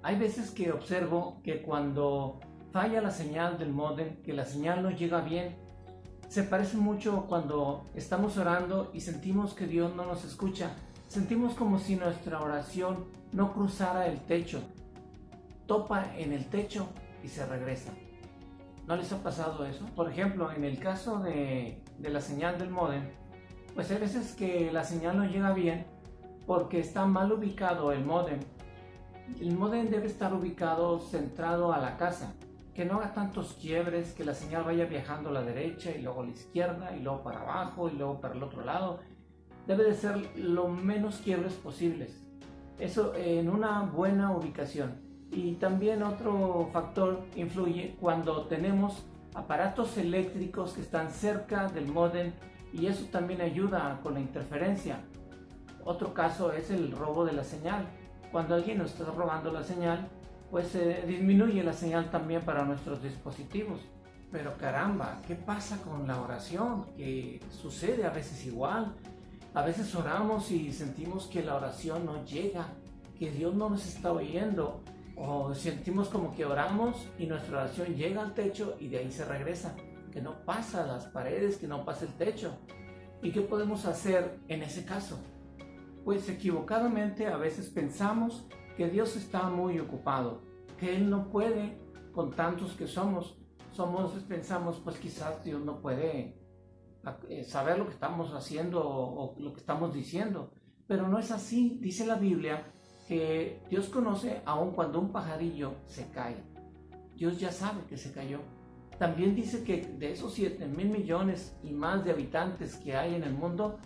Hay veces que observo que cuando falla la señal del módem, que la señal no llega bien, se parece mucho cuando estamos orando y sentimos que Dios no nos escucha. Sentimos como si nuestra oración no cruzara el techo, topa en el techo y se regresa. ¿No les ha pasado eso? Por ejemplo, en el caso de la señal del módem, pues hay veces que la señal no llega bien porque está mal ubicado el módem. El módem debe estar ubicado centrado a la casa, que no haga tantos quiebres, que la señal vaya viajando a la derecha y luego a la izquierda y luego para abajo y luego para el otro lado. Debe de ser lo menos quiebres posibles. Eso en una buena ubicación. Y también otro factor influye cuando tenemos aparatos eléctricos que están cerca del módem, y eso también ayuda con la interferencia. Otro caso es el robo de la señal. Cuando alguien nos está robando la señal, pues disminuye la señal también para nuestros dispositivos. Pero caramba, ¿qué pasa con la oración? Que sucede a veces igual. A veces oramos y sentimos que la oración no llega, que Dios no nos está oyendo. O sentimos como que oramos y nuestra oración llega al techo y de ahí se regresa, que no pasa las paredes, que no pasa el techo. ¿Y qué podemos hacer en ese caso? Pues equivocadamente a veces pensamos que Dios está muy ocupado, que Él no puede con tantos que somos. Pensamos, pues quizás Dios no puede saber lo que estamos haciendo o lo que estamos diciendo. Pero no es así. Dice la Biblia que Dios conoce aun cuando un pajarillo se cae. Dios ya sabe que se cayó. También dice que de esos 7,000 millones y más de habitantes que hay en el mundo,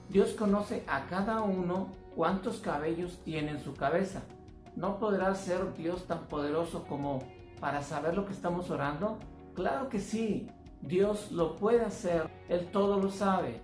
Dios conoce a cada uno cuántos cabellos tiene en su cabeza. ¿No podrá ser Dios tan poderoso como para saber lo que estamos orando? Claro que sí, Dios lo puede hacer, Él todo lo sabe.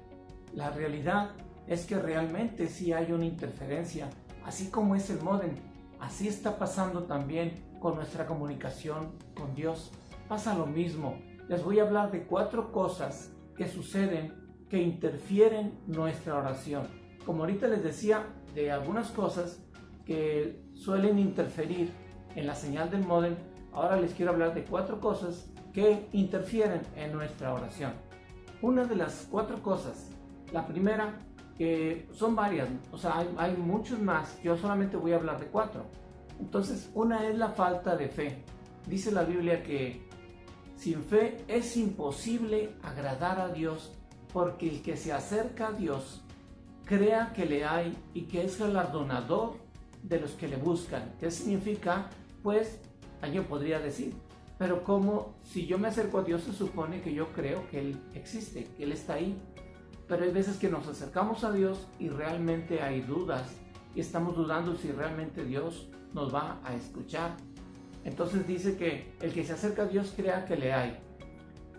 La realidad es que realmente sí hay una interferencia, así como es el módem, así está pasando también con nuestra comunicación con Dios. Pasa lo mismo. Les voy a hablar de 4 cosas que suceden que interfieren nuestra oración. Como ahorita les decía, de algunas cosas que suelen interferir en la señal del módem, ahora les quiero hablar de 4 cosas que interfieren en nuestra oración. Una de las 4 cosas, la primera, que son varias, o sea, hay muchos más, yo solamente voy a hablar de 4. Entonces, una es la falta de fe. Dice la Biblia que sin fe es imposible agradar a Dios, porque el que se acerca a Dios crea que le hay y que es galardonador de los que le buscan. ¿Qué significa? Pues alguien podría decir, pero ¿cómo? Si yo me acerco a Dios se supone que yo creo que Él existe, que Él está ahí. Pero hay veces que nos acercamos a Dios y realmente hay dudas y estamos dudando si realmente Dios nos va a escuchar. Entonces dice que el que se acerca a Dios crea que le hay.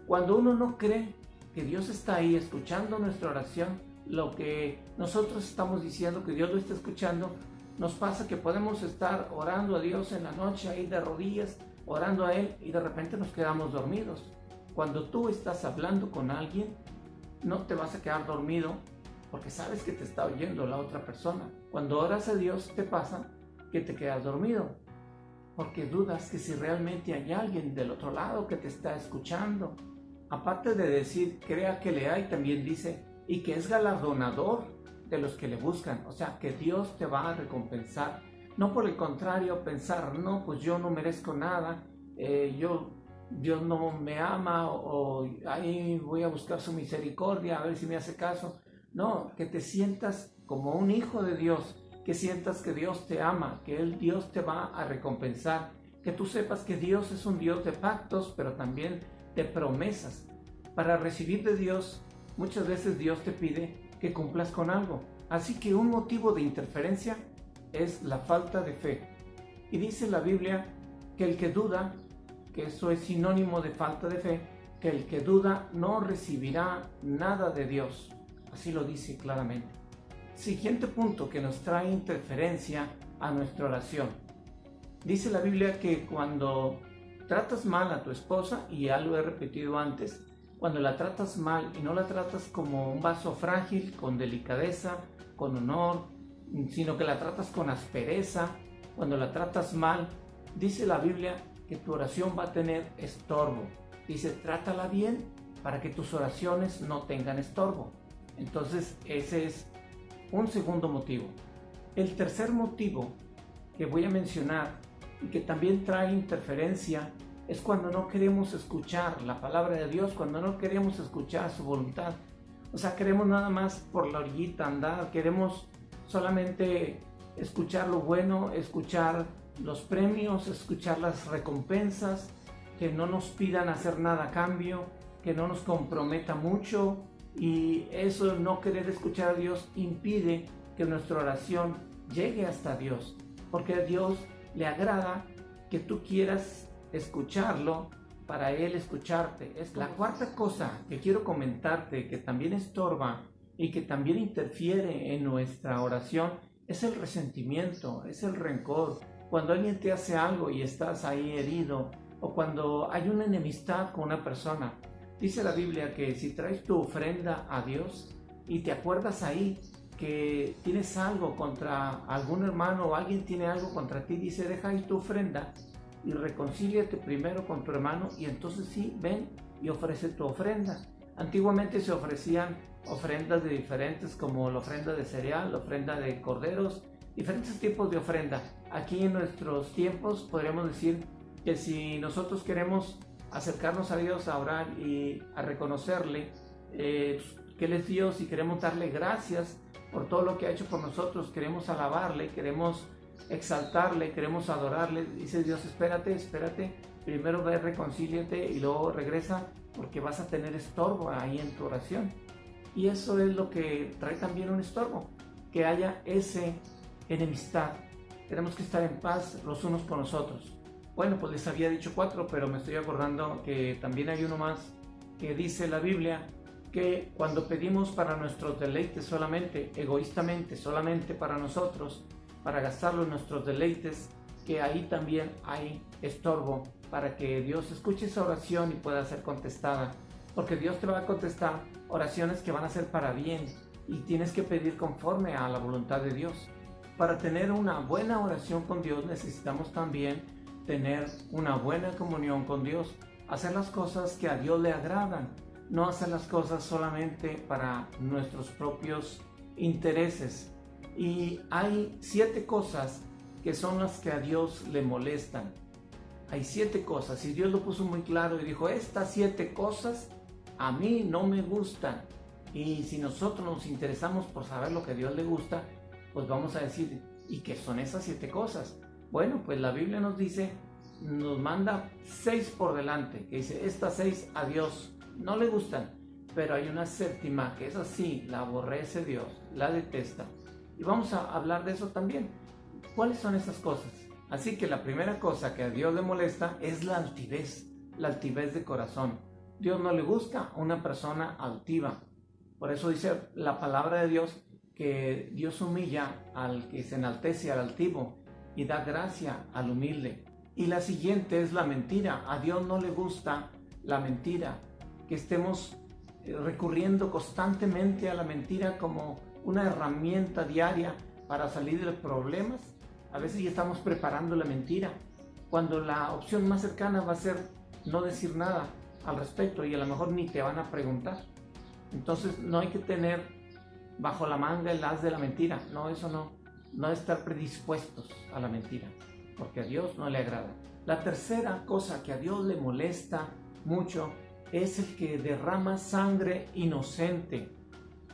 Cuando uno no cree que Dios está ahí escuchando nuestra oración, lo que nosotros estamos diciendo que Dios lo está escuchando, nos pasa que podemos estar orando a Dios en la noche ahí de rodillas, orando a Él, y de repente nos quedamos dormidos. Cuando tú estás hablando con alguien, no te vas a quedar dormido porque sabes que te está oyendo la otra persona. Cuando oras a Dios te pasa que te quedas dormido porque dudas que si realmente hay alguien del otro lado que te está escuchando. Aparte de decir crea que le hay, también dice y que es galardonador de los que le buscan. O sea, que Dios te va a recompensar. No por el contrario pensar, no, pues yo no merezco nada, Dios no me ama, o ahí voy a buscar su misericordia a ver si me hace caso. No, que te sientas como un hijo de Dios, que sientas que Dios te ama, que Dios te va a recompensar, que tú sepas que Dios es un Dios de pactos, pero también de promesas. Para recibir de Dios, muchas veces Dios te pide que cumplas con algo. Así que un motivo de interferencia es la falta de fe. Y dice la Biblia que el que duda, que eso es sinónimo de falta de fe, que el que duda no recibirá nada de Dios. Así lo dice claramente. Siguiente punto que nos trae interferencia a nuestra oración. Dice la Biblia que cuando tratas mal a tu esposa, y ya lo he repetido antes, cuando la tratas mal y no la tratas como un vaso frágil, con delicadeza, con honor, sino que la tratas con aspereza, cuando la tratas mal, Dice la Biblia que tu oración va a tener estorbo. Dice, trátala bien para que tus oraciones no tengan estorbo. Entonces, ese es un segundo motivo. El tercer motivo que voy a mencionar y que también trae interferencia es cuando no queremos escuchar la palabra de Dios, cuando no queremos escuchar su voluntad. O sea, queremos nada más por la orillita andar, queremos solamente escuchar lo bueno, escuchar los premios, escuchar las recompensas, que no nos pidan hacer nada a cambio, que no nos comprometa mucho, y eso, no querer escuchar a Dios, impide que nuestra oración llegue hasta Dios, porque a Dios le agrada que tú quieras escucharlo para Él escucharte. Es la cuarta cosa que quiero comentarte, que también estorba y que también interfiere en nuestra oración, es el resentimiento, es el rencor. Cuando alguien te hace algo y estás ahí herido, o cuando hay una enemistad con una persona. Dice la Biblia que si traes tu ofrenda a Dios y te acuerdas ahí que tienes algo contra algún hermano o alguien tiene algo contra ti, dice, deja ahí tu ofrenda y reconcíliate primero con tu hermano, y entonces sí, ven y ofrece tu ofrenda. Antiguamente se ofrecían ofrendas de diferentes, como la ofrenda de cereal, la ofrenda de corderos, diferentes tipos de ofrenda. Aquí en nuestros tiempos podríamos decir que si nosotros queremos acercarnos a Dios a orar y a reconocerle que Él es Dios, y queremos darle gracias por todo lo que ha hecho por nosotros, queremos alabarle, queremos exaltarle, queremos adorarle, dice Dios, espérate, primero ve, reconcíliate y luego regresa, porque vas a tener estorbo ahí en tu oración. Y eso es lo que trae también un estorbo, que haya ese enemistad. Tenemos que estar en paz los unos con los otros. Bueno, pues les había dicho 4, pero me estoy acordando que también hay uno más, que dice la Biblia que cuando pedimos para nuestros deleites solamente, egoístamente, solamente para nosotros, para gastarlo en nuestros deleites, que ahí también hay estorbo para que Dios escuche esa oración y pueda ser contestada, porque Dios te va a contestar oraciones que van a ser para bien, y tienes que pedir conforme a la voluntad de Dios. Para tener una buena oración con Dios necesitamos también tener una buena comunión con Dios, hacer las cosas que a Dios le agradan, no hacer las cosas solamente para nuestros propios intereses. Y hay 7 cosas que son las que a Dios le molestan. Hay 7 cosas, y Dios lo puso muy claro y dijo, estas 7 cosas a mí no me gustan. Y si nosotros nos interesamos por saber lo que a Dios le gusta, pues vamos a decir, ¿y qué son esas 7 cosas? Bueno, pues la Biblia nos dice, nos manda 6 por delante, que dice, estas 6 a Dios no le gustan, pero hay una 7ª que es así, la aborrece Dios, la detesta. Y vamos a hablar de eso también. ¿Cuáles son esas cosas? Así que la primera cosa que a Dios le molesta es la altivez de corazón. Dios no le gusta una persona altiva. Por eso dice la palabra de Dios que Dios humilla al que se enaltece, al altivo, y da gracia al humilde. Y la siguiente es la mentira. A Dios no le gusta la mentira, que estemos recurriendo constantemente a la mentira como una herramienta diaria para salir de los problemas. A veces ya estamos preparando la mentira, cuando la opción más cercana va a ser no decir nada al respecto, y a lo mejor ni te van a preguntar. Entonces no hay que tener bajo la manga el as de la mentira. No, eso no estar predispuestos a la mentira, porque a Dios no le agrada. La tercera cosa que a Dios le molesta mucho es el que derrama sangre inocente.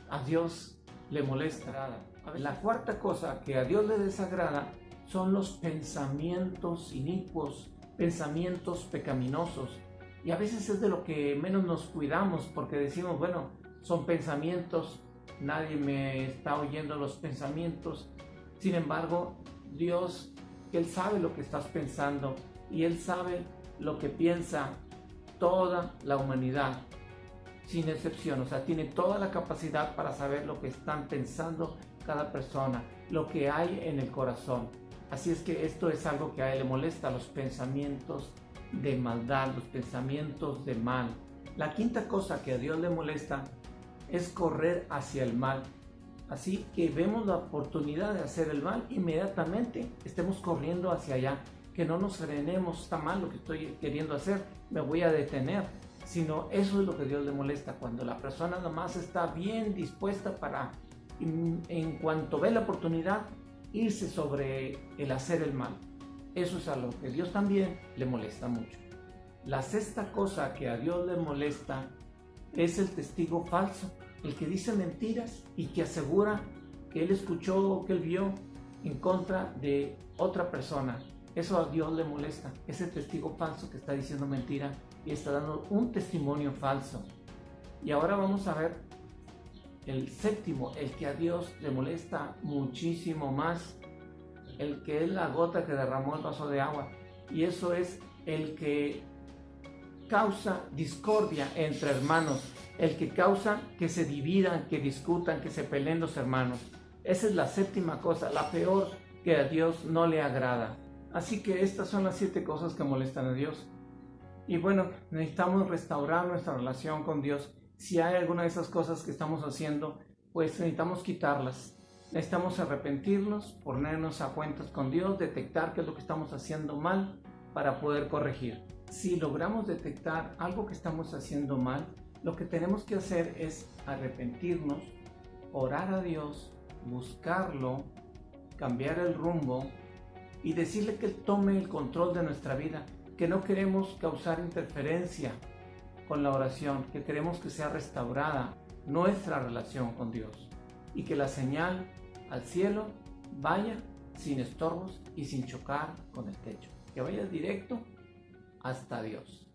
A Dios le molesta. La cuarta cosa que a Dios le desagrada son los pensamientos inicuos, pensamientos pecaminosos. Y a veces es de lo que menos nos cuidamos, porque decimos, bueno, son pensamientos, nadie me está oyendo los pensamientos. Sin embargo, Dios, Él sabe lo que estás pensando, y Él sabe lo que piensa toda la humanidad, sin excepción. O sea, tiene toda la capacidad para saber lo que están pensando cada persona, lo que hay en el corazón. Así es que esto es algo que a Él le molesta, los pensamientos de maldad, los pensamientos de mal. La quinta cosa que a Dios le molesta es correr hacia el mal. Así que vemos la oportunidad de hacer el mal, inmediatamente estemos corriendo hacia allá. que no nos frenemos, está mal lo que estoy queriendo hacer, me voy a detener, sino eso es lo que Dios le molesta, cuando la persona nomás está bien dispuesta para, en cuanto ve la oportunidad, irse sobre el hacer el mal. Eso es algo que Dios también le molesta mucho. La sexta cosa que a Dios le molesta es el testigo falso, el que dice mentiras y que asegura que él escuchó o que él vio en contra de otra persona. Eso a Dios le molesta, ese testigo falso que está diciendo mentira y está dando un testimonio falso. Y ahora vamos a ver el séptimo, el que a Dios le molesta muchísimo más, el que es la gota que derramó el vaso de agua, y eso es el que causa discordia entre hermanos, el que causa que se dividan, que discutan, que se peleen los hermanos. Esa es la séptima cosa, la peor, que a Dios no le agrada. Así que estas son las 7 cosas que molestan a Dios. Y bueno, necesitamos restaurar nuestra relación con Dios. Si hay alguna de esas cosas que estamos haciendo, pues necesitamos quitarlas. Necesitamos arrepentirnos, ponernos a cuentas con Dios, detectar qué es lo que estamos haciendo mal para poder corregir. Si logramos detectar algo que estamos haciendo mal, lo que tenemos que hacer es arrepentirnos, orar a Dios, buscarlo, cambiar el rumbo y decirle que Él tome el control de nuestra vida, que no queremos causar interferencia con la oración, que queremos que sea restaurada nuestra relación con Dios y que la señal al cielo vaya sin estorbos y sin chocar con el techo, que vaya directo hasta Dios.